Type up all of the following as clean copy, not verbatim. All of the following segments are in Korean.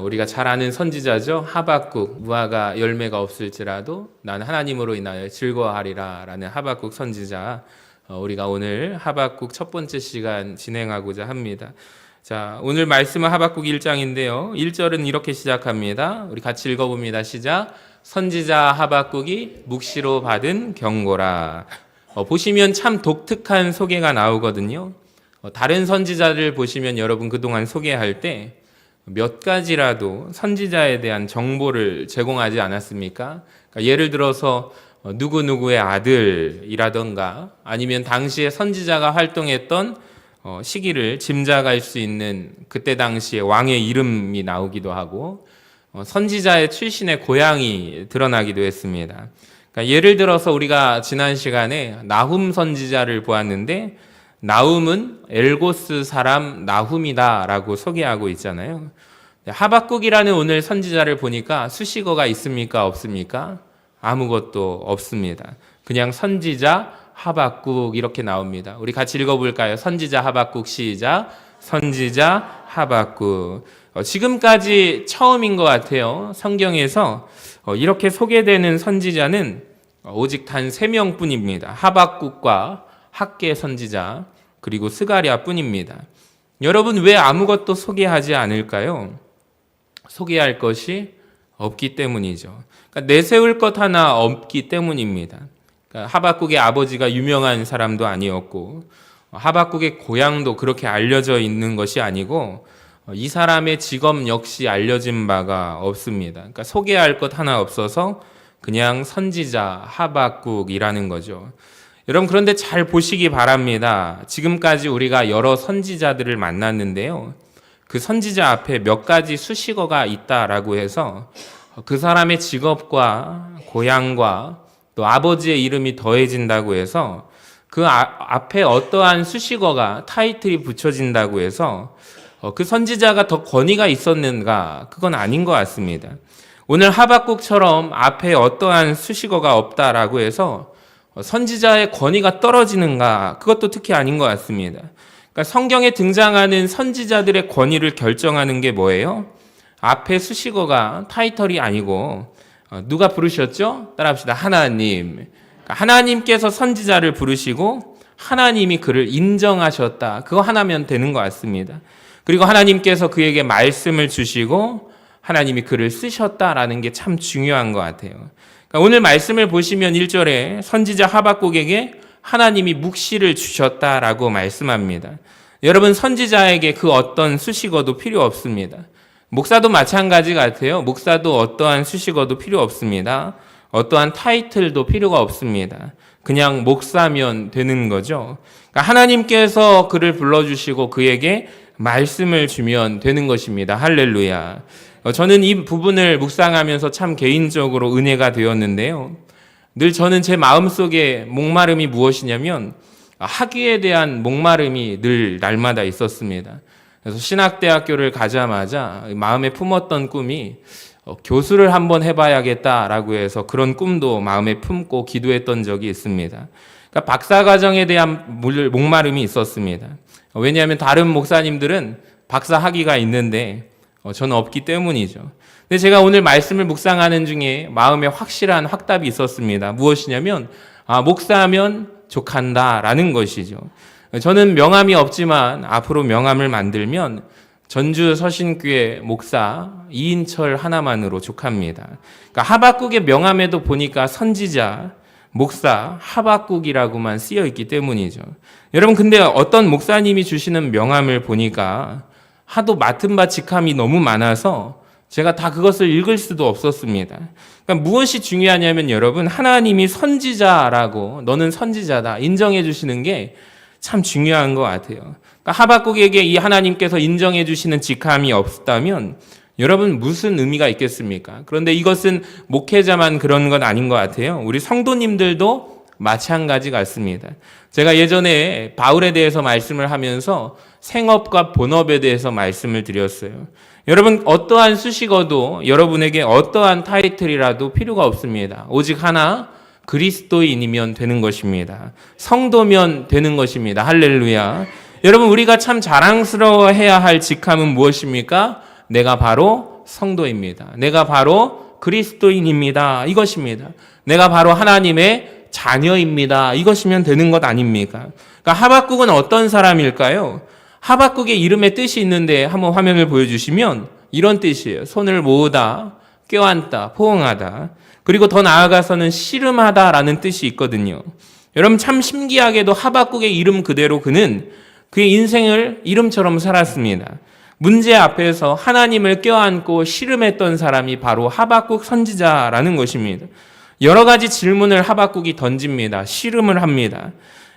우리가 잘 아는 선지자죠. 하박국. 무화과 열매가 없을지라도 나는 하나님으로 인하여 즐거워하리라 라는 하박국 선지자. 우리가 오늘 하박국 첫 번째 시간 진행하고자 합니다. 자, 오늘 말씀은 하박국 1장인데요. 1절은 이렇게 시작합니다. 우리 같이 읽어봅니다. 시작. 선지자 하박국이 묵시로 받은 경고라. 보시면 참 독특한 소개가 나오거든요. 다른 선지자를 보시면 여러분 그동안 소개할 때 몇 가지라도 선지자에 대한 정보를 제공하지 않았습니까? 그러니까 예를 들어서 누구누구의 아들이라던가 아니면 당시에 선지자가 활동했던 시기를 짐작할 수 있는 그때 당시에 왕의 이름이 나오기도 하고 선지자의 출신의 고향이 드러나기도 했습니다. 그러니까 예를 들어서 우리가 지난 시간에 나훔 선지자를 보았는데 나훔은 엘고스 사람 나훔이다라고 소개하고 있잖아요. 하박국이라는 오늘 선지자를 보니까 수식어가 있습니까? 없습니까? 아무것도 없습니다. 그냥 선지자 하박국 이렇게 나옵니다. 우리 같이 읽어볼까요? 선지자 하박국 시작. 선지자 하박국. 지금까지 처음인 것 같아요. 성경에서 이렇게 소개되는 선지자는 오직 단 3명뿐입니다. 하박국과 학계 선지자 그리고 스가랴 뿐입니다. 여러분 왜 아무것도 소개하지 않을까요? 소개할 것이 없기 때문이죠. 그러니까 내세울 것 하나 없기 때문입니다. 그러니까 하박국의 아버지가 유명한 사람도 아니었고 하박국의 고향도 그렇게 알려져 있는 것이 아니고 이 사람의 직업 역시 알려진 바가 없습니다. 그러니까 소개할 것 하나 없어서 그냥 선지자 하박국이라는 거죠. 여러분 그런데 잘 보시기 바랍니다. 지금까지 우리가 여러 선지자들을 만났는데요. 그 선지자 앞에 몇 가지 수식어가 있다라고 해서 그 사람의 직업과 고향과 또 아버지의 이름이 더해진다고 해서 그 앞에 어떠한 수식어가 타이틀이 붙여진다고 해서 그 선지자가 더 권위가 있었는가? 그건 아닌 것 같습니다. 오늘 하박국처럼 앞에 어떠한 수식어가 없다라고 해서 선지자의 권위가 떨어지는가? 그것도 특히 아닌 것 같습니다. 그러니까 성경에 등장하는 선지자들의 권위를 결정하는 게 뭐예요? 앞에 수식어가 타이틀이 아니고 누가 부르셨죠? 따라합시다. 하나님. 그러니까 하나님께서 선지자를 부르시고 하나님이 그를 인정하셨다. 그거 하나면 되는 것 같습니다. 그리고 하나님께서 그에게 말씀을 주시고 하나님이 그를 쓰셨다라는 게 참 중요한 것 같아요. 오늘 말씀을 보시면 1절에 선지자 하박국에게 하나님이 묵시를 주셨다라고 말씀합니다. 여러분 선지자에게 그 어떤 수식어도 필요 없습니다. 목사도 마찬가지 같아요. 목사도 어떠한 수식어도 필요 없습니다. 어떠한 타이틀도 필요가 없습니다. 그냥 목사면 되는 거죠. 그러니까 하나님께서 그를 불러주시고 그에게 말씀을 주면 되는 것입니다. 할렐루야. 저는 이 부분을 묵상하면서 참 개인적으로 은혜가 되었는데요. 늘 저는 제 마음속에 목마름이 무엇이냐면 학위에 대한 목마름이 늘 날마다 있었습니다. 그래서 신학대학교를 가자마자 마음에 품었던 꿈이 교수를 한번 해봐야겠다라고 해서 그런 꿈도 마음에 품고 기도했던 적이 있습니다. 그러니까 박사과정에 대한 목마름이 있었습니다. 왜냐하면 다른 목사님들은 박사 학위가 있는데 저는 없기 때문이죠. 근데 제가 오늘 말씀을 묵상하는 중에 마음에 확실한 확답이 있었습니다. 무엇이냐면 목사하면 족한다라는 것이죠. 저는 명함이 없지만 앞으로 명함을 만들면 전주 서신교회 목사 이인철 하나만으로 족합니다. 그러니까 하박국의 명함에도 보니까 선지자, 목사, 하박국이라고만 쓰여 있기 때문이죠. 여러분 근데 어떤 목사님이 주시는 명함을 보니까 하도 맡은 바 직함이 너무 많아서 제가 다 그것을 읽을 수도 없었습니다. 그러니까 무엇이 중요하냐면 여러분 하나님이 선지자라고 너는 선지자다 인정해 주시는 게 참 중요한 것 같아요. 그러니까 하박국에게 이 하나님께서 인정해 주시는 직함이 없다면 여러분 무슨 의미가 있겠습니까? 그런데 이것은 목회자만 그런 건 아닌 것 같아요. 우리 성도님들도 마찬가지 같습니다. 제가 예전에 바울에 대해서 말씀을 하면서 생업과 본업에 대해서 말씀을 드렸어요. 여러분 어떠한 수식어도 여러분에게 어떠한 타이틀이라도 필요가 없습니다. 오직 하나 그리스도인이면 되는 것입니다. 성도면 되는 것입니다. 할렐루야. 여러분 우리가 참 자랑스러워해야 할 직함은 무엇입니까? 내가 바로 성도입니다. 내가 바로 그리스도인입니다. 이것입니다. 내가 바로 하나님의 자녀입니다. 이것이면 되는 것 아닙니까? 그러니까 하박국은 어떤 사람일까요? 하박국의 이름의 뜻이 있는데 한번 화면을 보여주시면 이런 뜻이에요. 손을 모으다, 껴안다, 포옹하다. 그리고 더 나아가서는 씨름하다라는 뜻이 있거든요. 여러분 참 신기하게도 하박국의 이름 그대로 그는 그의 인생을 이름처럼 살았습니다. 문제 앞에서 하나님을 껴안고 씨름했던 사람이 바로 하박국 선지자라는 것입니다. 여러 가지 질문을 하박국이 던집니다. 씨름을 합니다.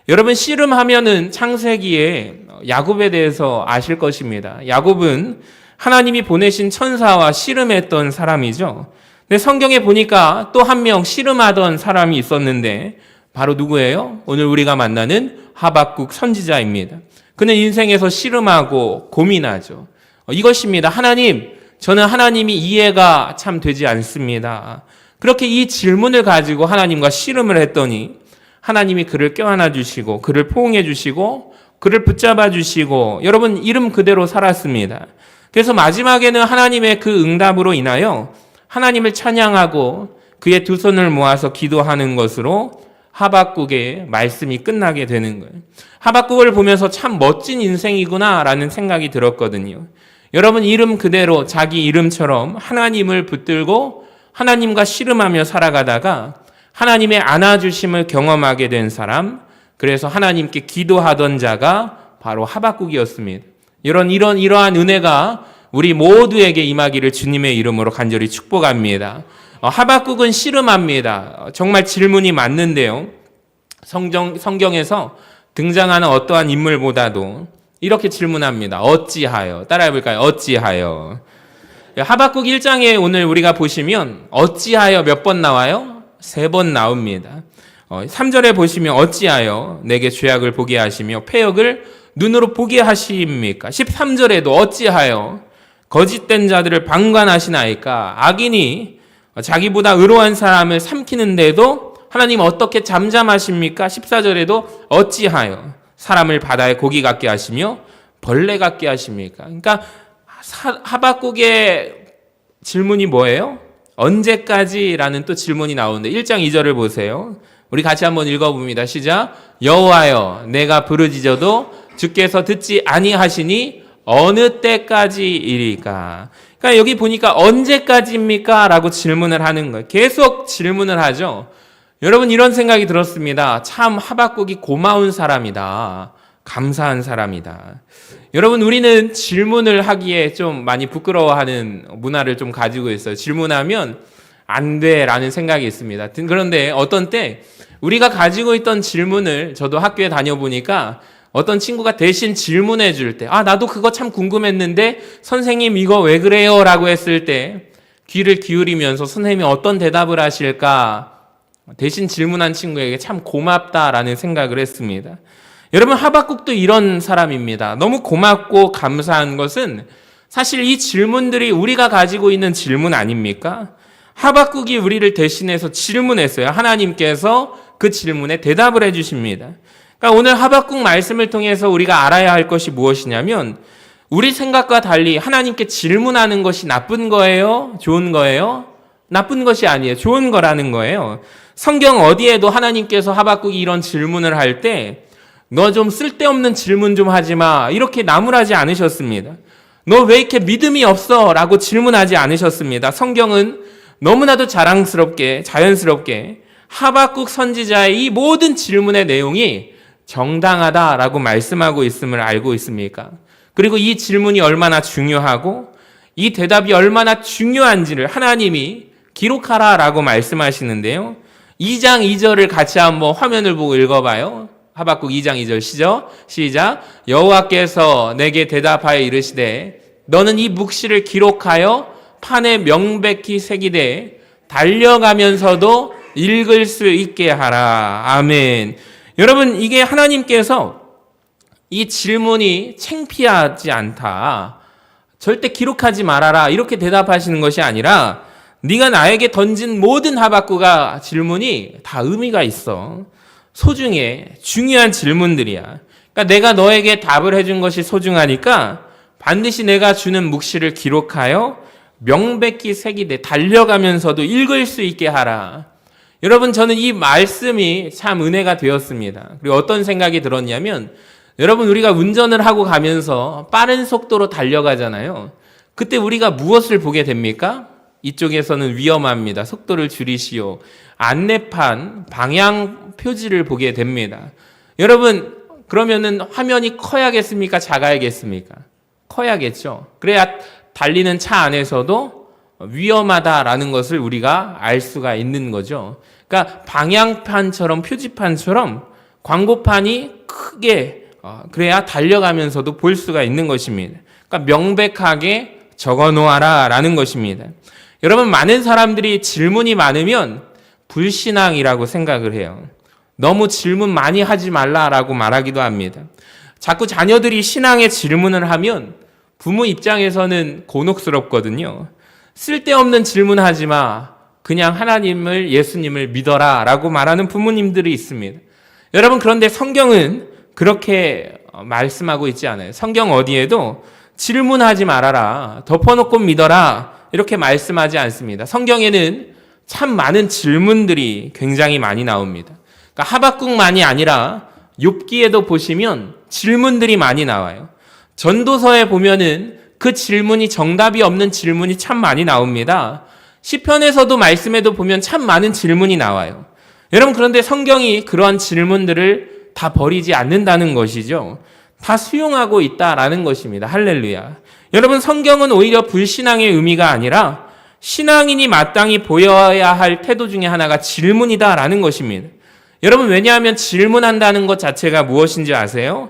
여러분 씨름하면은 창세기에 야곱에 대해서 아실 것입니다. 야곱은 하나님이 보내신 천사와 씨름했던 사람이죠. 근데 성경에 보니까 또 한 명 씨름하던 사람이 있었는데 바로 누구예요? 오늘 우리가 만나는 하박국 선지자입니다. 그는 인생에서 씨름하고 고민하죠. 이것입니다. 하나님, 저는 하나님이 이해가 참 되지 않습니다. 그렇게 이 질문을 가지고 하나님과 씨름을 했더니 하나님이 그를 껴안아 주시고 그를 포옹해 주시고 그를 붙잡아 주시고 여러분 이름 그대로 살았습니다. 그래서 마지막에는 하나님의 그 응답으로 인하여 하나님을 찬양하고 그의 두 손을 모아서 기도하는 것으로 하박국의 말씀이 끝나게 되는 거예요. 하박국을 보면서 참 멋진 인생이구나라는 생각이 들었거든요. 여러분 이름 그대로 자기 이름처럼 하나님을 붙들고 하나님과 씨름하며 살아가다가 하나님의 안아주심을 경험하게 된 사람, 그래서 하나님께 기도하던 자가 바로 하박국이었습니다. 이러한 은혜가 우리 모두에게 임하기를 주님의 이름으로 간절히 축복합니다. 하박국은 씨름합니다. 정말 질문이 많는데요. 성경에서 등장하는 어떠한 인물보다도 이렇게 질문합니다. 어찌하여? 따라해볼까요? 어찌하여? 하박국 1장에 오늘 우리가 보시면 어찌하여 몇 번 나와요? 3번 나옵니다. 3절에 보시면 어찌하여 내게 죄악을 보게 하시며 패역을 눈으로 보게 하십니까? 13절에도 어찌하여 거짓된 자들을 방관하시나이까? 악인이 자기보다 의로운 사람을 삼키는데도 하나님 어떻게 잠잠하십니까? 14절에도 어찌하여 사람을 바다의 고기 같게 하시며 벌레 같게 하십니까? 그러니까 하박국의 질문이 뭐예요? 언제까지라는 또 질문이 나오는데 1장 2절을 보세요. 우리 같이 한번 읽어봅니다. 시작. 여호와여 내가 부르짖어도 주께서 듣지 아니하시니 어느 때까지이리까? 그러니까 여기 보니까 언제까지입니까? 라고 질문을 하는 거예요. 계속 질문을 하죠. 여러분 이런 생각이 들었습니다. 참 하박국이 고마운 사람이다. 감사한 사람이다. 여러분 우리는 질문을 하기에 좀 많이 부끄러워하는 문화를 좀 가지고 있어요. 질문하면 안 돼라는 생각이 있습니다. 그런데 어떤 때 우리가 가지고 있던 질문을 저도 학교에 다녀보니까 어떤 친구가 대신 질문해 줄 때 나도 그거 참 궁금했는데 선생님 이거 왜 그래요? 라고 했을 때 귀를 기울이면서 선생님이 어떤 대답을 하실까 대신 질문한 친구에게 참 고맙다라는 생각을 했습니다. 여러분 하박국도 이런 사람입니다. 너무 고맙고 감사한 것은 사실 이 질문들이 우리가 가지고 있는 질문 아닙니까? 하박국이 우리를 대신해서 질문했어요. 하나님께서 그 질문에 대답을 해주십니다. 그러니까 오늘 하박국 말씀을 통해서 우리가 알아야 할 것이 무엇이냐면 우리 생각과 달리 하나님께 질문하는 것이 나쁜 거예요? 좋은 거예요? 나쁜 것이 아니에요. 좋은 거라는 거예요. 성경 어디에도 하나님께서 하박국이 이런 질문을 할 때 너 좀 쓸데없는 질문 좀 하지 마 이렇게 나무라지 않으셨습니다. 너 왜 이렇게 믿음이 없어? 라고 질문하지 않으셨습니다. 성경은 너무나도 자랑스럽게 자연스럽게 하박국 선지자의 이 모든 질문의 내용이 정당하다라고 말씀하고 있음을 알고 있습니까? 그리고 이 질문이 얼마나 중요하고 이 대답이 얼마나 중요한지를 하나님이 기록하라라고 말씀하시는데요. 2장 2절을 같이 한번 화면을 보고 읽어봐요. 하박국 2장 2절 시작. 여호와께서 내게 대답하여 이르시되 너는 이 묵시를 기록하여 판에 명백히 새기되 달려가면서도 읽을 수 있게 하라. 아멘. 여러분 이게 하나님께서 이 질문이 창피하지 않다. 절대 기록하지 말아라. 이렇게 대답하시는 것이 아니라 네가 나에게 던진 모든 하박국아 질문이 다 의미가 있어. 소중해. 중요한 질문들이야. 그러니까 내가 너에게 답을 해준 것이 소중하니까 반드시 내가 주는 묵시를 기록하여 명백히 새기되 달려가면서도 읽을 수 있게 하라. 여러분, 저는 이 말씀이 참 은혜가 되었습니다. 그리고 어떤 생각이 들었냐면, 여러분, 우리가 운전을 하고 가면서 빠른 속도로 달려가잖아요. 그때 우리가 무엇을 보게 됩니까? 이쪽에서는 위험합니다. 속도를 줄이시오. 안내판, 방향 표지를 보게 됩니다. 여러분, 그러면은 화면이 커야겠습니까? 작아야겠습니까? 커야겠죠. 그래야 달리는 차 안에서도 위험하다라는 것을 우리가 알 수가 있는 거죠. 그러니까 방향판처럼, 표지판처럼 광고판이 크게, 그래야 달려가면서도 볼 수가 있는 것입니다. 그러니까 명백하게 적어 놓아라 라는 것입니다. 여러분, 많은 사람들이 질문이 많으면 불신앙이라고 생각을 해요. 너무 질문 많이 하지 말라라고 말하기도 합니다. 자꾸 자녀들이 신앙에 질문을 하면 부모 입장에서는 곤혹스럽거든요. 쓸데없는 질문하지 마. 그냥 하나님을, 예수님을 믿어라 라고 말하는 부모님들이 있습니다. 여러분, 그런데 성경은 그렇게 말씀하고 있지 않아요. 성경 어디에도 질문하지 말아라, 덮어놓고 믿어라 이렇게 말씀하지 않습니다. 성경에는 참 많은 질문들이 굉장히 많이 나옵니다. 그러니까 하박국만이 아니라 욥기에도 보시면 질문들이 많이 나와요. 전도서에 보면은 그 질문이 정답이 없는 질문이 참 많이 나옵니다. 시편에서도 말씀에도 보면 참 많은 질문이 나와요. 여러분, 그런데 성경이 그러한 질문들을 다 버리지 않는다는 것이죠. 다 수용하고 있다라는 것입니다. 할렐루야. 여러분, 성경은 오히려 불신앙의 의미가 아니라 신앙인이 마땅히 보여야 할 태도 중에 하나가 질문이다라는 것입니다. 여러분, 왜냐하면 질문한다는 것 자체가 무엇인지 아세요?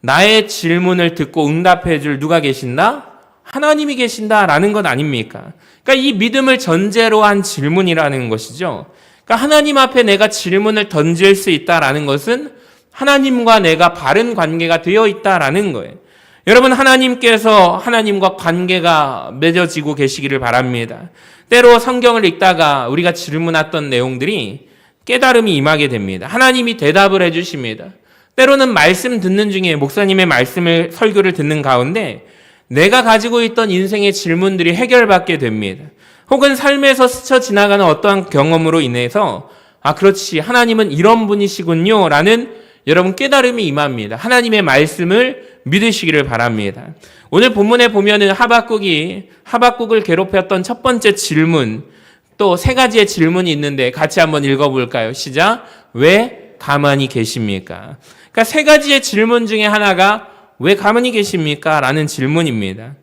나의 질문을 듣고 응답해 줄 누가 계신다? 하나님이 계신다라는 것 아닙니까? 그러니까 이 믿음을 전제로 한 질문이라는 것이죠. 그러니까 하나님 앞에 내가 질문을 던질 수 있다라는 것은 하나님과 내가 바른 관계가 되어 있다라는 거예요. 여러분, 하나님과 관계가 맺어지고 계시기를 바랍니다. 때로 성경을 읽다가 우리가 질문했던 내용들이 깨달음이 임하게 됩니다. 하나님이 대답을 해주십니다. 때로는 말씀 듣는 중에 목사님의 설교를 듣는 가운데 내가 가지고 있던 인생의 질문들이 해결받게 됩니다. 혹은 삶에서 스쳐 지나가는 어떠한 경험으로 인해서 그렇지, 하나님은 이런 분이시군요 라는 여러분 깨달음이 임합니다. 하나님의 말씀을 믿으시기를 바랍니다. 오늘 본문에 보면은 하박국을 괴롭혔던 첫 번째 질문, 또 세 가지의 질문이 있는데 같이 한번 읽어볼까요? 시작. 왜 가만히 계십니까? 그러니까 세 가지의 질문 중에 하나가 왜 가만히 계십니까? 라는 질문입니다.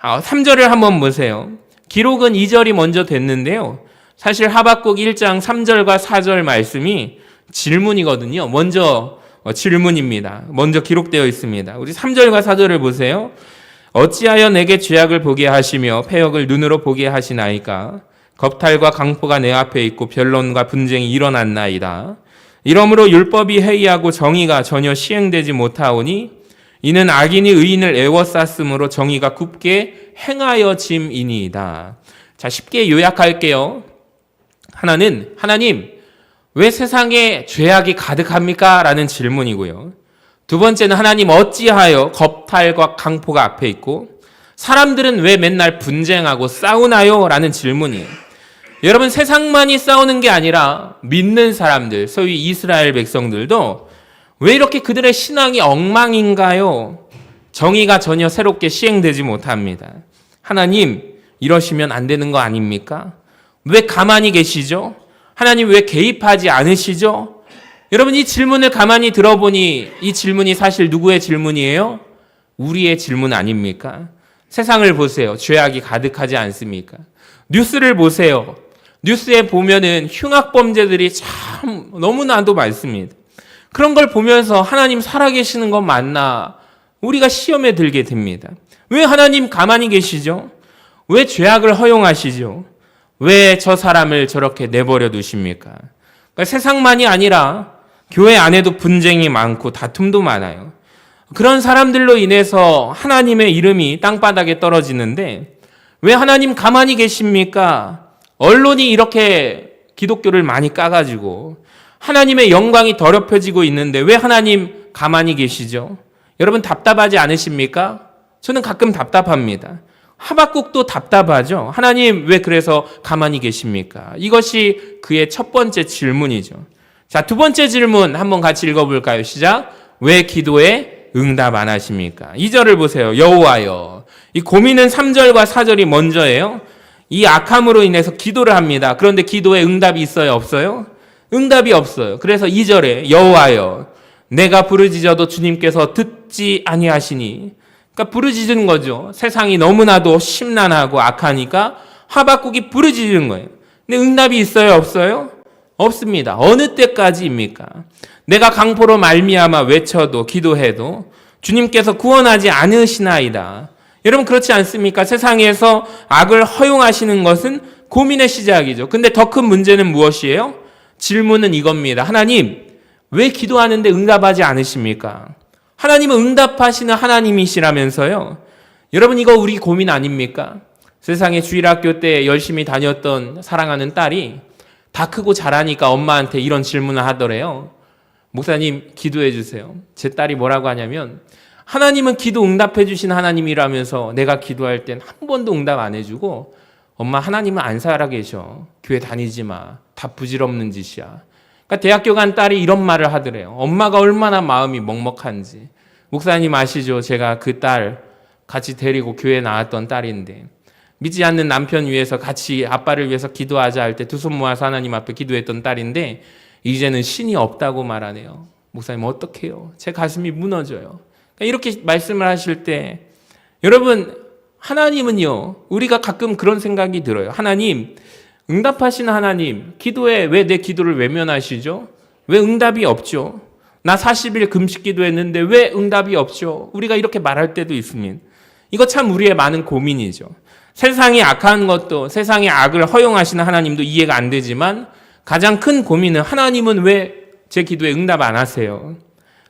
3절을 한번 보세요. 기록은 2절이 먼저 됐는데요. 사실 하박국 1장 3절과 4절 말씀이 질문이거든요. 먼저 질문입니다. 먼저 기록되어 있습니다. 우리 3절과 4절을 보세요. 어찌하여 내게 죄악을 보게 하시며 패역을 눈으로 보게 하시나이까? 겁탈과 강포가 내 앞에 있고 변론과 분쟁이 일어났나이다. 이러므로 율법이 해이하고 정의가 전혀 시행되지 못하오니 이는 악인이 의인을 애워쌌으므로 정의가 굽게 행하여짐이니이다. 자, 쉽게 요약할게요. 하나님, 왜 세상에 죄악이 가득합니까? 라는 질문이고요. 두 번째는 하나님 어찌하여 겁탈과 강포가 앞에 있고 사람들은 왜 맨날 분쟁하고 싸우나요? 라는 질문이에요. 여러분, 세상만이 싸우는 게 아니라 믿는 사람들, 소위 이스라엘 백성들도 왜 이렇게 그들의 신앙이 엉망인가요? 정의가 전혀 새롭게 시행되지 못합니다. 하나님, 이러시면 안 되는 거 아닙니까? 왜 가만히 계시죠? 하나님 왜 개입하지 않으시죠? 여러분, 이 질문을 가만히 들어보니 이 질문이 사실 누구의 질문이에요? 우리의 질문 아닙니까? 세상을 보세요. 죄악이 가득하지 않습니까? 뉴스를 보세요. 뉴스에 보면은 흉악범죄들이 참 너무나도 많습니다. 그런 걸 보면서 하나님 살아계시는 건 맞나? 우리가 시험에 들게 됩니다. 왜 하나님 가만히 계시죠? 왜 죄악을 허용하시죠? 왜 저 사람을 저렇게 내버려 두십니까? 그러니까 세상만이 아니라 교회 안에도 분쟁이 많고 다툼도 많아요. 그런 사람들로 인해서 하나님의 이름이 땅바닥에 떨어지는데 왜 하나님 가만히 계십니까? 언론이 이렇게 기독교를 많이 까가지고 하나님의 영광이 더럽혀지고 있는데 왜 하나님 가만히 계시죠? 여러분 답답하지 않으십니까? 저는 가끔 답답합니다. 하박국도 답답하죠. 하나님 왜 그래서 가만히 계십니까? 이것이 그의 첫 번째 질문이죠. 자, 두 번째 질문 한번 같이 읽어볼까요? 시작. 왜 기도에 응답 안 하십니까? 2절을 보세요. 여호와여. 이 고민은 3절과 4절이 먼저예요. 이 악함으로 인해서 기도를 합니다. 그런데 기도에 응답이 있어요? 없어요? 응답이 없어요. 그래서 2절에 여호와여 내가 부르짖어도 주님께서 듣지 아니하시니, 그러니까 부르짖은 거죠. 세상이 너무나도 심란하고 악하니까 하박국이 부르짖은 거예요. 근데 응답이 있어요? 없어요? 없습니다. 어느 때까지입니까? 내가 강포로 말미암아 외쳐도 기도해도 주님께서 구원하지 않으시나이다. 여러분 그렇지 않습니까? 세상에서 악을 허용하시는 것은 고민의 시작이죠. 근데 더 큰 문제는 무엇이에요? 질문은 이겁니다. 하나님 왜 기도하는데 응답하지 않으십니까? 하나님은 응답하시는 하나님이시라면서요. 여러분 이거 우리 고민 아닙니까? 세상에 주일학교 때 열심히 다녔던 사랑하는 딸이 다 크고 자라니까 엄마한테 이런 질문을 하더래요. 목사님 기도해 주세요. 제 딸이 뭐라고 하냐면 하나님은 기도 응답해 주신 하나님이라면서 내가 기도할 땐 한 번도 응답 안 해주고 엄마 하나님은 안 살아 계셔. 교회 다니지 마. 다 부질없는 짓이야. 그러니까 대학교 간 딸이 이런 말을 하더래요. 엄마가 얼마나 마음이 먹먹한지. 목사님 아시죠? 제가 그 딸 같이 데리고 교회 나왔던 딸인데 믿지 않는 남편 위해서 같이 아빠를 위해서 기도하자 할 때 두 손 모아서 하나님 앞에 기도했던 딸인데 이제는 신이 없다고 말하네요. 목사님 어떡해요? 제 가슴이 무너져요. 그러니까 이렇게 말씀을 하실 때 여러분 하나님은요 우리가 가끔 그런 생각이 들어요. 하나님 응답하시는 하나님 기도에 왜 내 기도를 외면하시죠? 왜 응답이 없죠? 나 40일 금식 기도했는데 왜 응답이 없죠? 우리가 이렇게 말할 때도 있습니다. 이거 참 우리의 많은 고민이죠. 세상이 악한 것도 세상의 악을 허용하시는 하나님도 이해가 안 되지만 가장 큰 고민은 하나님은 왜 제 기도에 응답 안 하세요?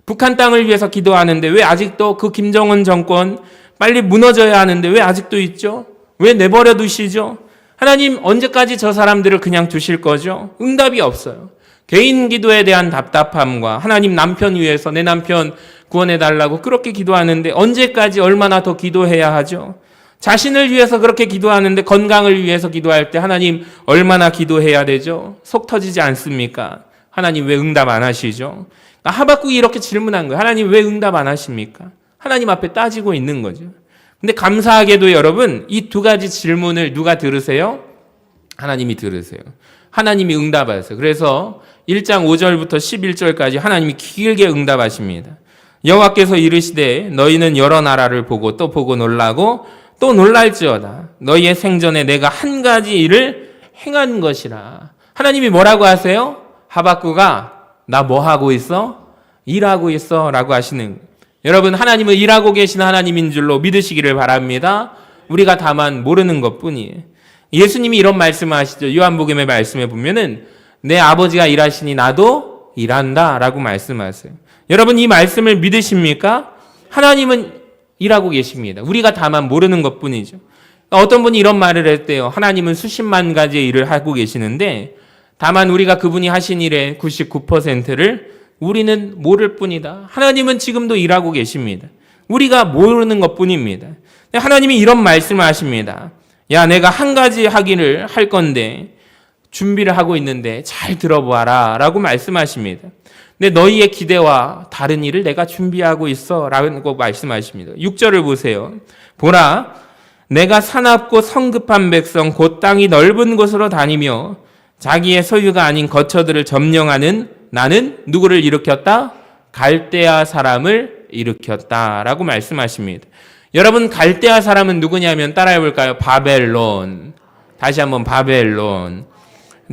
북한 땅을 위해서 기도하는데 왜 아직도 그 김정은 정권 빨리 무너져야 하는데 왜 아직도 있죠? 왜 내버려 두시죠? 하나님 언제까지 저 사람들을 그냥 두실 거죠? 응답이 없어요. 개인 기도에 대한 답답함과 하나님 남편 위해서 내 남편 구원해달라고 그렇게 기도하는데 언제까지 얼마나 더 기도해야 하죠? 자신을 위해서 그렇게 기도하는데 건강을 위해서 기도할 때 하나님 얼마나 기도해야 되죠? 속 터지지 않습니까? 하나님 왜 응답 안 하시죠? 하박국이 이렇게 질문한 거예요. 하나님 왜 응답 안 하십니까? 하나님 앞에 따지고 있는 거죠. 근데 감사하게도 여러분 이 두 가지 질문을 누가 들으세요? 하나님이 들으세요. 하나님이 응답하세요. 그래서 1장 5절부터 11절까지 하나님이 길게 응답하십니다. 여호와께서 이르시되 너희는 여러 나라를 보고 또 보고 놀라고 또 놀랄지어다. 너희의 생전에 내가 한 가지 일을 행한 것이라. 하나님이 뭐라고 하세요? 하박국아 나 뭐 하고 있어? 일하고 있어 라고 하시는 거예요. 여러분 하나님은 일하고 계신 하나님인 줄로 믿으시기를 바랍니다. 우리가 다만 모르는 것뿐이에요. 예수님이 이런 말씀을 하시죠. 요한복음의 말씀에 보면은 내 아버지가 일하시니 나도 일한다 라고 말씀하세요. 여러분 이 말씀을 믿으십니까? 하나님은 일하고 계십니다. 우리가 다만 모르는 것뿐이죠. 어떤 분이 이런 말을 했대요. 하나님은 수십만 가지의 일을 하고 계시는데 다만 우리가 그분이 하신 일의 99%를 우리는 모를 뿐이다. 하나님은 지금도 일하고 계십니다. 우리가 모르는 것뿐입니다. 하나님이 이런 말씀을 하십니다. 야, 내가 한 가지 하기를 할 건데 준비를 하고 있는데 잘 들어보아라 라고 말씀하십니다. 근데 너희의 기대와 다른 일을 내가 준비하고 있어 라고 말씀하십니다. 6절을 보세요. 보라, 내가 사납고 성급한 백성 곧 땅이 넓은 곳으로 다니며 자기의 소유가 아닌 거처들을 점령하는 나는 누구를 일으켰다? 갈대아 사람을 일으켰다라고 말씀하십니다. 여러분 갈대아 사람은 누구냐면 따라해 볼까요? 바벨론. 다시 한번 바벨론.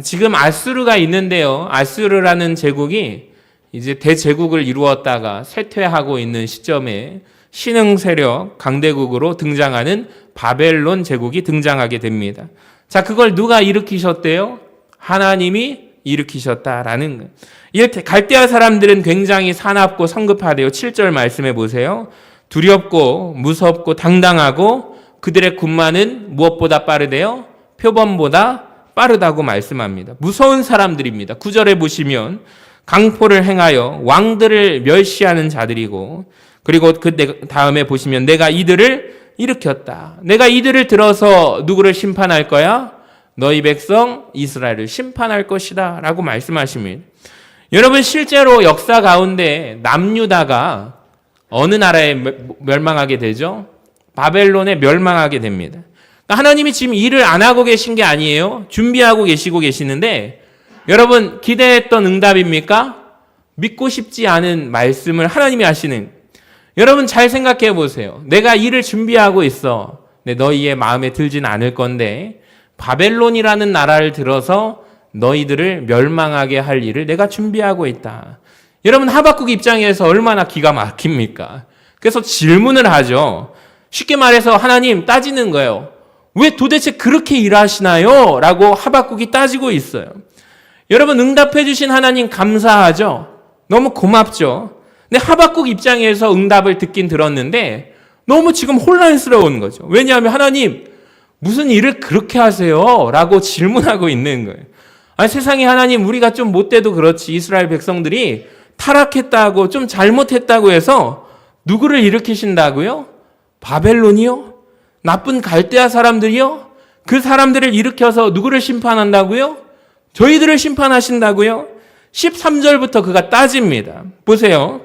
지금 아수르가 있는데요. 아수르라는 제국이 이제 대제국을 이루었다가 쇠퇴하고 있는 시점에 신흥 세력 강대국으로 등장하는 바벨론 제국이 등장하게 됩니다. 자, 그걸 누가 일으키셨대요? 하나님이 일으키셨다라는 거예요. 이렇게 갈대아 사람들은 굉장히 사납고 성급하대요. 7절 말씀해 보세요. 두렵고 무섭고 당당하고 그들의 군마는 무엇보다 빠르대요? 표범보다 빠르다고 말씀합니다. 무서운 사람들입니다. 9절에 보시면 강포를 행하여 왕들을 멸시하는 자들이고 그리고 그 다음에 보시면 내가 이들을 일으켰다. 내가 이들을 들어서 누구를 심판할 거야? 너희 백성 이스라엘을 심판할 것이다 라고 말씀하십니다. 여러분, 실제로 역사 가운데 남유다가 어느 나라에 멸망하게 되죠? 바벨론에 멸망하게 됩니다. 하나님이 지금 일을 안 하고 계신 게 아니에요. 준비하고 계시는데 여러분, 기대했던 응답입니까? 믿고 싶지 않은 말씀을 하나님이 하시는. 여러분, 잘 생각해 보세요. 내가 일을 준비하고 있어. 너희의 마음에 들진 않을 건데 바벨론이라는 나라를 들어서 너희들을 멸망하게 할 일을 내가 준비하고 있다. 여러분, 하박국 입장에서 얼마나 기가 막힙니까? 그래서 질문을 하죠. 쉽게 말해서 하나님 따지는 거예요. 왜 도대체 그렇게 일하시나요? 라고 하박국이 따지고 있어요. 여러분, 응답해 주신 하나님 감사하죠? 너무 고맙죠? 근데 하박국 입장에서 응답을 듣긴 들었는데 너무 지금 혼란스러운 거죠. 왜냐하면 하나님 무슨 일을 그렇게 하세요? 라고 질문하고 있는 거예요. 아니, 세상에 하나님, 우리가 좀 못돼도 그렇지 이스라엘 백성들이 타락했다고 좀 잘못했다고 해서 누구를 일으키신다고요? 바벨론이요? 나쁜 갈대아 사람들이요? 그 사람들을 일으켜서 누구를 심판한다고요? 저희들을 심판하신다고요? 13절부터 그가 따집니다. 보세요.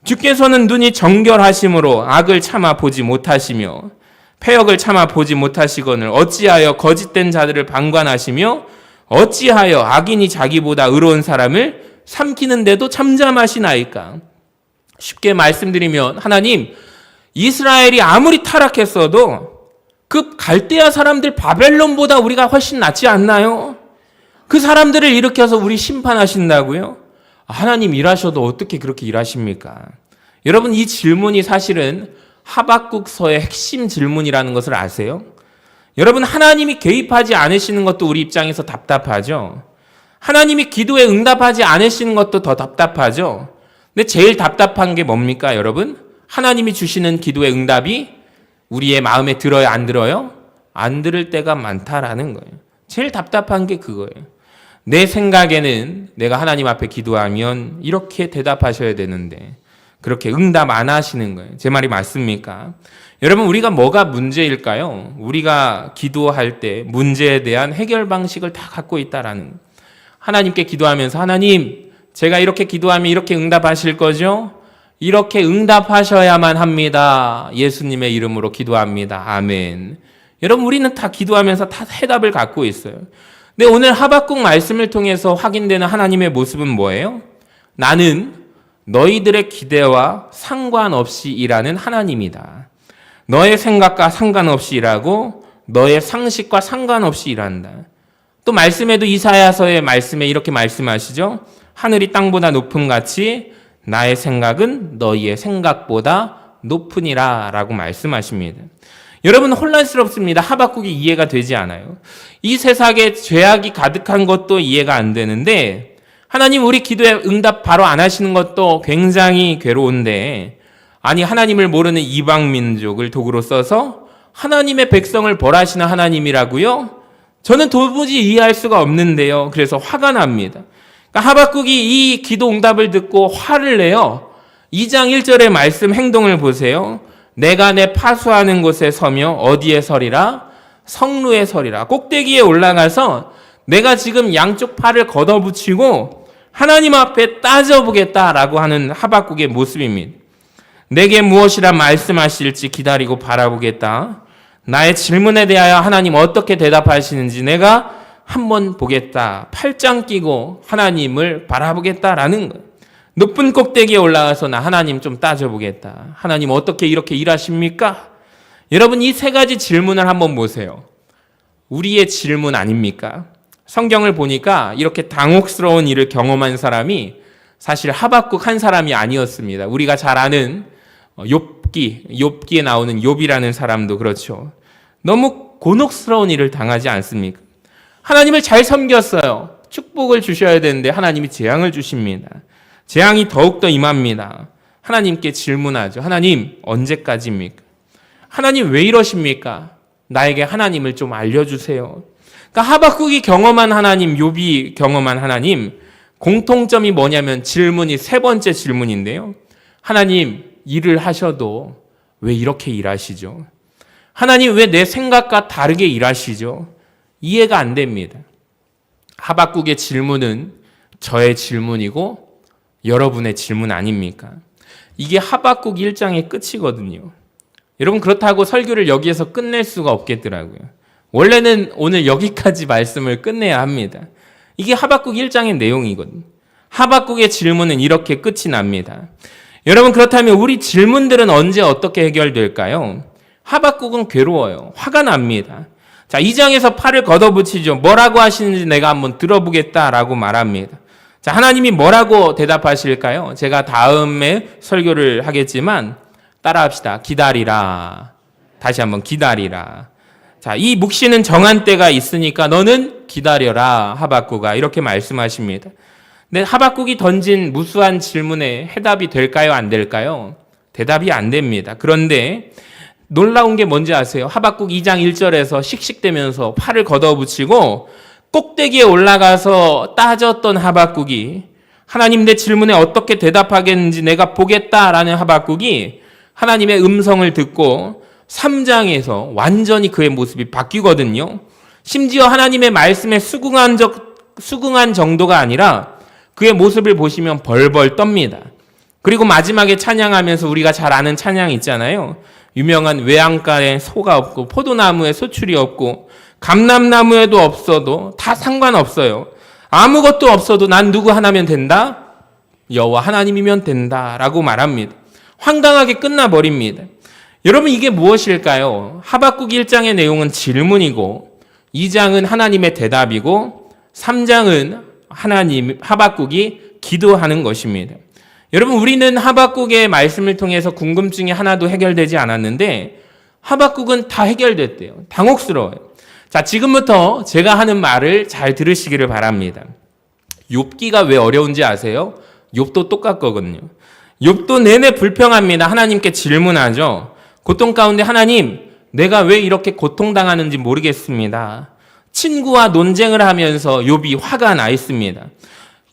주께서는 눈이 정결하심으로 악을 참아 보지 못하시며 패역을 참아 보지 못하시거늘 어찌하여 거짓된 자들을 방관하시며 어찌하여 악인이 자기보다 의로운 사람을 삼키는데도 잠잠하시나이까. 쉽게 말씀드리면 하나님, 이스라엘이 아무리 타락했어도 그 갈대아 사람들 바벨론보다 우리가 훨씬 낫지 않나요? 그 사람들을 일으켜서 우리 심판하신다고요? 하나님 일하셔도 어떻게 그렇게 일하십니까? 여러분, 이 질문이 사실은 하박국서의 핵심 질문이라는 것을 아세요? 여러분, 하나님이 개입하지 않으시는 것도 우리 입장에서 답답하죠? 하나님이 기도에 응답하지 않으시는 것도 더 답답하죠? 근데 제일 답답한 게 뭡니까, 여러분? 하나님이 주시는 기도의 응답이 우리의 마음에 들어요, 안 들어요? 안 들을 때가 많다라는 거예요. 제일 답답한 게 그거예요. 내 생각에는 내가 하나님 앞에 기도하면 이렇게 대답하셔야 되는데 그렇게 응답 안 하시는 거예요. 제 말이 맞습니까? 여러분, 우리가 뭐가 문제일까요? 우리가 기도할 때 문제에 대한 해결 방식을 다 갖고 있다라는 거예요. 하나님께 기도하면서 하나님, 제가 이렇게 기도하면 이렇게 응답하실 거죠? 이렇게 응답하셔야만 합니다. 예수님의 이름으로 기도합니다. 아멘. 여러분, 우리는 다 기도하면서 다 해답을 갖고 있어요. 근데 오늘 하박국 말씀을 통해서 확인되는 하나님의 모습은 뭐예요? 나는 너희들의 기대와 상관없이 일하는 하나님이다. 너의 생각과 상관없이 일하고 너의 상식과 상관없이 일한다. 또 말씀에도 이사야서의 말씀에 이렇게 말씀하시죠. 하늘이 땅보다 높음 같이 나의 생각은 너희의 생각보다 높으니라 라고 말씀하십니다. 여러분, 혼란스럽습니다. 하박국이 이해가 되지 않아요. 이 세상에 죄악이 가득한 것도 이해가 안 되는데 하나님 우리 기도에 응답 바로 안 하시는 것도 굉장히 괴로운데, 아니 하나님을 모르는 이방 민족을 도구로 써서 하나님의 백성을 벌하시는 하나님이라고요? 저는 도무지 이해할 수가 없는데요. 그래서 화가 납니다. 그러니까 하박국이 이 기도 응답을 듣고 화를 내요. 2장 1절의 말씀 행동을 보세요. 내가 내 파수하는 곳에 서며 어디에 서리라? 성루에 서리라. 꼭대기에 올라가서 내가 지금 양쪽 팔을 걷어붙이고 하나님 앞에 따져보겠다라고 하는 하박국의 모습입니다. 내게 무엇이라 말씀하실지 기다리고 바라보겠다. 나의 질문에 대하여 하나님 어떻게 대답하시는지 내가 한번 보겠다. 팔짱 끼고 하나님을 바라보겠다라는 거예요. 높은 꼭대기에 올라가서 나 하나님 좀 따져보겠다. 하나님 어떻게 이렇게 일하십니까? 여러분, 이 세 가지 질문을 한번 보세요. 우리의 질문 아닙니까? 성경을 보니까 이렇게 당혹스러운 일을 경험한 사람이 사실 하박국 한 사람이 아니었습니다. 우리가 잘 아는 욥기에 나오는 욥이라는 사람도 그렇죠. 너무 곤혹스러운 일을 당하지 않습니까? 하나님을 잘 섬겼어요. 축복을 주셔야 되는데 하나님이 재앙을 주십니다. 재앙이 더욱더 임합니다. 하나님께 질문하죠. 하나님, 언제까지입니까? 하나님 왜 이러십니까? 나에게 하나님을 좀 알려주세요. 그러니까 하박국이 경험한 하나님, 욥이 경험한 하나님, 공통점이 뭐냐면 질문이 세 번째 질문인데요. 하나님, 일을 하셔도 왜 이렇게 일하시죠? 하나님 왜 내 생각과 다르게 일하시죠? 이해가 안 됩니다. 하박국의 질문은 저의 질문이고 여러분의 질문 아닙니까? 이게 하박국 1장의 끝이거든요. 여러분, 그렇다고 설교를 여기에서 끝낼 수가 없겠더라고요. 원래는 오늘 여기까지 말씀을 끝내야 합니다. 이게 하박국 1장의 내용이거든요. 하박국의 질문은 이렇게 끝이 납니다. 여러분, 그렇다면 우리 질문들은 언제 어떻게 해결될까요? 하박국은 괴로워요. 화가 납니다. 자, 2장에서 팔을 걷어붙이죠. 뭐라고 하시는지 내가 한번 들어보겠다라고 말합니다. 자, 하나님이 뭐라고 대답하실까요? 제가 다음에 설교를 하겠지만 따라합시다. 기다리라. 다시 한번 기다리라. 자, 이 묵시는 정한 때가 있으니까 너는 기다려라. 하박국아, 이렇게 말씀하십니다. 근데 하박국이 던진 무수한 질문에 해답이 될까요? 안 될까요? 대답이 안 됩니다. 그런데 놀라운 게 뭔지 아세요? 하박국 2장 1절에서 씩씩대면서 팔을 걷어붙이고 꼭대기에 올라가서 따졌던 하박국이, 하나님 내 질문에 어떻게 대답하겠는지 내가 보겠다라는 하박국이 하나님의 음성을 듣고 3장에서 완전히 그의 모습이 바뀌거든요. 심지어 하나님의 말씀에 수긍한 정도가 아니라 그의 모습을 보시면 벌벌 떱니다. 그리고 마지막에 찬양하면서 우리가 잘 아는 찬양 있잖아요. 유명한 외양간에 소가 없고 포도나무에 소출이 없고 감람나무에도 없어도 다 상관없어요. 아무것도 없어도 난 누구 하나면 된다? 여호와 하나님이면 된다 라고 말합니다. 황당하게 끝나버립니다. 여러분, 이게 무엇일까요? 하박국 1장의 내용은 질문이고 2장은 하나님의 대답이고 3장은 하박국이 기도하는 것입니다. 여러분, 우리는 하박국의 말씀을 통해서 궁금증이 하나도 해결되지 않았는데 하박국은 다 해결됐대요. 당혹스러워요. 자, 지금부터 제가 하는 말을 잘 들으시기를 바랍니다. 욥기가 왜 어려운지 아세요? 욥도 똑같거든요. 욥도 내내 불평합니다. 하나님께 질문하죠. 고통 가운데 하나님, 내가 왜 이렇게 고통당하는지 모르겠습니다. 친구와 논쟁을 하면서 욥이 화가 나 있습니다.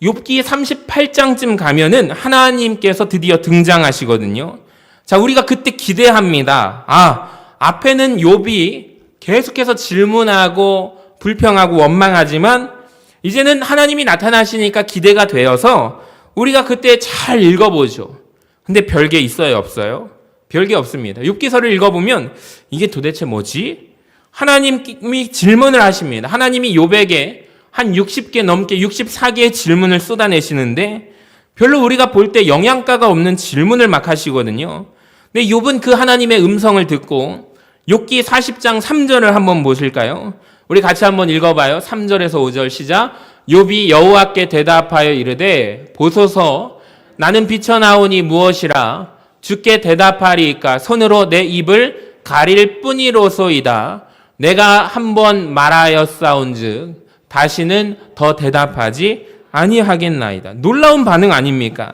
욥기 38장쯤 가면은 하나님께서 드디어 등장하시거든요. 자, 우리가 그때 기대합니다. 앞에는 욥이 계속해서 질문하고 불평하고 원망하지만 이제는 하나님이 나타나시니까 기대가 되어서 우리가 그때 잘 읽어보죠. 근데 별게 있어요, 없어요? 별게 없습니다. 욥기서를 읽어보면 이게 도대체 뭐지? 하나님이 질문을 하십니다. 하나님이 욥에게 한 60개 넘게 64개의 질문을 쏟아내시는데 별로 우리가 볼 때 영양가가 없는 질문을 막 하시거든요. 근데 욥은 그 하나님의 음성을 듣고 욥기 40장 3절을 한번 보실까요? 우리 같이 한번 읽어봐요. 3절에서 5절 시작. 욥이 여호와께 대답하여 이르되 보소서 나는 비쳐나오니 무엇이라 주께 대답하리이까 손으로 내 입을 가릴 뿐이로소이다. 내가 한번 말하였사온즉 다시는 더 대답하지 아니하겠나이다. 놀라운 반응 아닙니까?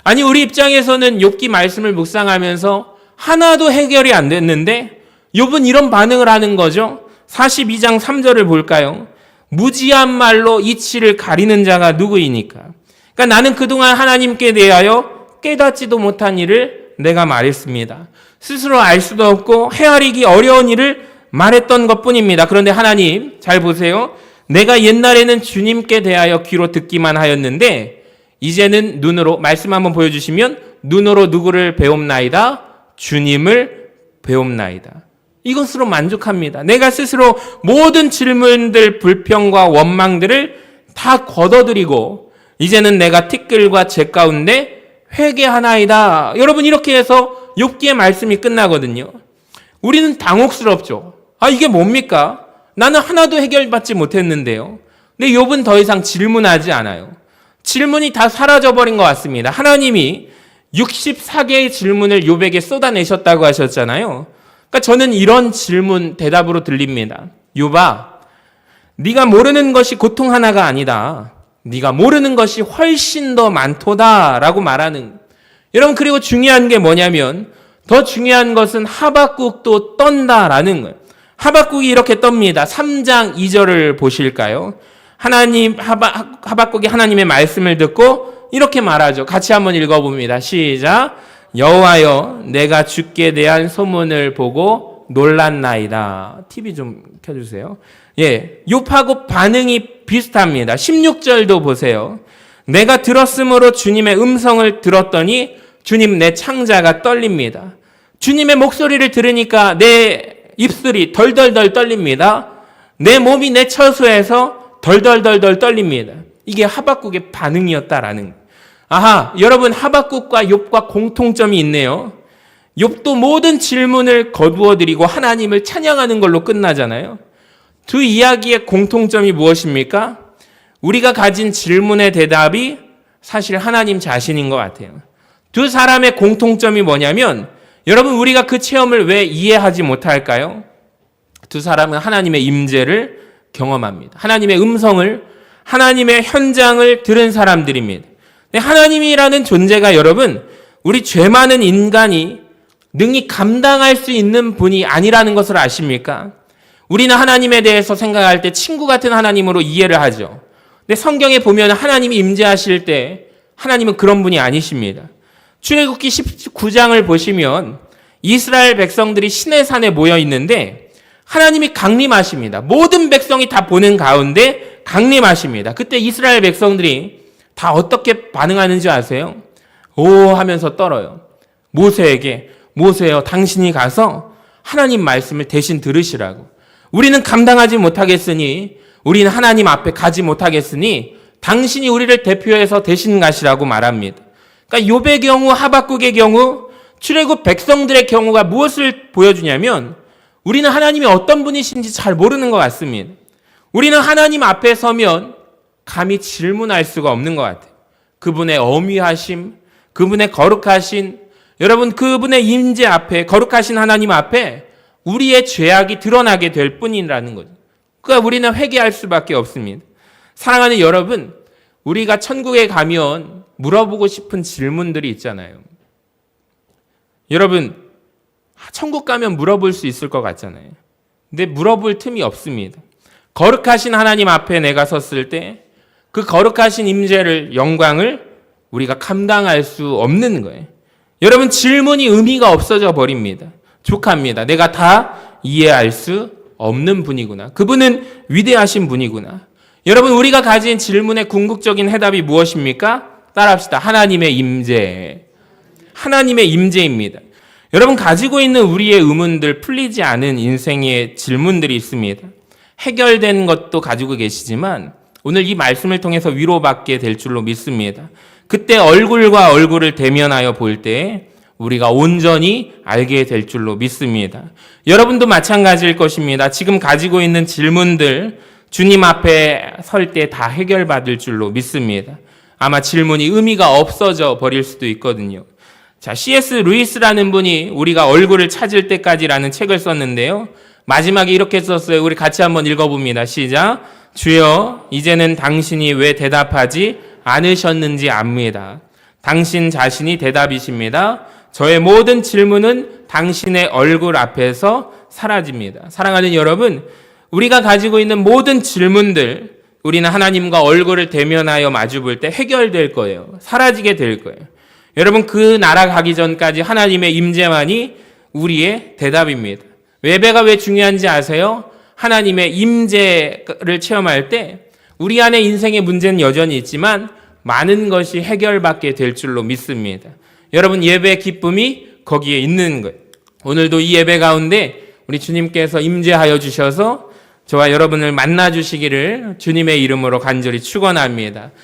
아니, 우리 입장에서는 욥기 말씀을 묵상하면서 하나도 해결이 안 됐는데 욥은 이런 반응을 하는 거죠. 42장 3절을 볼까요? 무지한 말로 이치를 가리는 자가 누구이니까. 그러니까 나는 그동안 하나님께 대하여 깨닫지도 못한 일을 내가 말했습니다. 스스로 알 수도 없고 헤아리기 어려운 일을 말했던 것뿐입니다. 그런데 하나님, 잘 보세요. 내가 옛날에는 주님께 대하여 귀로 듣기만 하였는데 이제는 눈으로, 말씀 한번 보여주시면 눈으로 누구를 배움나이다? 주님을 배움나이다. 이것으로 만족합니다. 내가 스스로 모든 질문들, 불평과 원망들을 다 걷어들이고 이제는 내가 티끌과 재 가운데 회개하나이다. 여러분, 이렇게 해서 욥기의 말씀이 끝나거든요. 우리는 당혹스럽죠. 이게 뭡니까? 나는 하나도 해결받지 못했는데요. 근데 욥은 더 이상 질문하지 않아요. 질문이 다 사라져버린 것 같습니다. 하나님이 64개의 질문을 욥에게 쏟아내셨다고 하셨잖아요. 그러니까 저는 이런 질문 대답으로 들립니다. 욥아, 네가 모르는 것이 고통 하나가 아니다. 네가 모르는 것이 훨씬 더 많도다라고 말하는. 여러분, 그리고 중요한 게 뭐냐면 더 중요한 것은 하박국도 떤다라는 거예요. 하박국이 이렇게 떱니다. 3장 2절을 보실까요? 하박국이 하나님의 말씀을 듣고 이렇게 말하죠. 같이 한번 읽어봅니다. 시작. 여호와여, 내가 주께 대한 소문을 보고 놀랐나이다. TV 좀 켜주세요. 예, 욥하고 반응이 비슷합니다. 16절도 보세요. 내가 들었으므로 주님의 음성을 들었더니 주님 내 창자가 떨립니다. 주님의 목소리를 들으니까 내 입술이 덜덜덜 떨립니다. 내 몸이 내 처소에서 덜덜덜덜 떨립니다. 이게 하박국의 반응이었다라는. 아하, 여러분 하박국과 욥과 공통점이 있네요. 욥도 모든 질문을 거두어드리고 하나님을 찬양하는 걸로 끝나잖아요. 두 이야기의 공통점이 무엇입니까? 우리가 가진 질문의 대답이 사실 하나님 자신인 것 같아요. 두 사람의 공통점이 뭐냐면 여러분 우리가 그 체험을 왜 이해하지 못할까요? 두 사람은 하나님의 임재를 경험합니다. 하나님의 음성을, 하나님의 현장을 들은 사람들입니다. 하나님이라는 존재가 여러분 우리 죄 많은 인간이 능히 감당할 수 있는 분이 아니라는 것을 아십니까? 우리는 하나님에 대해서 생각할 때 친구 같은 하나님으로 이해를 하죠. 근데 성경에 보면 하나님이 임재하실 때 하나님은 그런 분이 아니십니다. 출애굽기 19장을 보시면 이스라엘 백성들이 시내산에 모여 있는데 하나님이 강림하십니다. 모든 백성이 다 보는 가운데 강림하십니다. 그때 이스라엘 백성들이 다 어떻게 반응하는지 아세요? 오 하면서 떨어요. 모세에게 모세여 당신이 가서 하나님 말씀을 대신 들으시라고. 우리는 감당하지 못하겠으니 우리는 하나님 앞에 가지 못하겠으니 당신이 우리를 대표해서 대신 가시라고 말합니다. 그러니까 욥의 경우 하박국의 경우 출애굽 백성들의 경우가 무엇을 보여주냐면 우리는 하나님이 어떤 분이신지 잘 모르는 것 같습니다. 우리는 하나님 앞에 서면 감히 질문할 수가 없는 것 같아요. 그분의 엄위하심, 그분의 거룩하신, 여러분 그분의 임재 앞에, 거룩하신 하나님 앞에 우리의 죄악이 드러나게 될 뿐이라는 거죠. 그러니까 우리는 회개할 수밖에 없습니다. 사랑하는 여러분, 우리가 천국에 가면 물어보고 싶은 질문들이 있잖아요. 여러분, 천국 가면 물어볼 수 있을 것 같잖아요. 근데 물어볼 틈이 없습니다. 거룩하신 하나님 앞에 내가 섰을 때 그 거룩하신 임재를, 영광을 우리가 감당할 수 없는 거예요. 여러분, 질문이 의미가 없어져 버립니다. 족합니다. 내가 다 이해할 수 없는 분이구나. 그분은 위대하신 분이구나. 여러분, 우리가 가진 질문의 궁극적인 해답이 무엇입니까? 따라합시다. 하나님의 임재. 하나님의 임재입니다. 여러분, 가지고 있는 우리의 의문들, 풀리지 않은 인생의 질문들이 있습니다. 해결된 것도 가지고 계시지만 오늘 이 말씀을 통해서 위로받게 될 줄로 믿습니다. 그때 얼굴과 얼굴을 대면하여 볼 때 우리가 온전히 알게 될 줄로 믿습니다. 여러분도 마찬가지일 것입니다. 지금 가지고 있는 질문들 주님 앞에 설 때 다 해결받을 줄로 믿습니다. 아마 질문이 의미가 없어져 버릴 수도 있거든요. 자, C.S. 루이스라는 분이 우리가 얼굴을 찾을 때까지라는 책을 썼는데요. 마지막에 이렇게 썼어요. 우리 같이 한번 읽어봅니다. 시작. 주여, 이제는 당신이 왜 대답하지 않으셨는지 압니다. 당신 자신이 대답이십니다. 저의 모든 질문은 당신의 얼굴 앞에서 사라집니다. 사랑하는 여러분, 우리가 가지고 있는 모든 질문들, 우리는 하나님과 얼굴을 대면하여 마주볼 때 해결될 거예요. 사라지게 될 거예요. 여러분, 그 나라 가기 전까지 하나님의 임재만이 우리의 대답입니다. 예배가 왜 중요한지 아세요? 하나님의 임재를 체험할 때 우리 안에 인생의 문제는 여전히 있지만 많은 것이 해결받게 될 줄로 믿습니다. 여러분, 예배의 기쁨이 거기에 있는 거예요. 오늘도 이 예배 가운데 우리 주님께서 임재하여 주셔서 저와 여러분을 만나 주시기를 주님의 이름으로 간절히 축원합니다.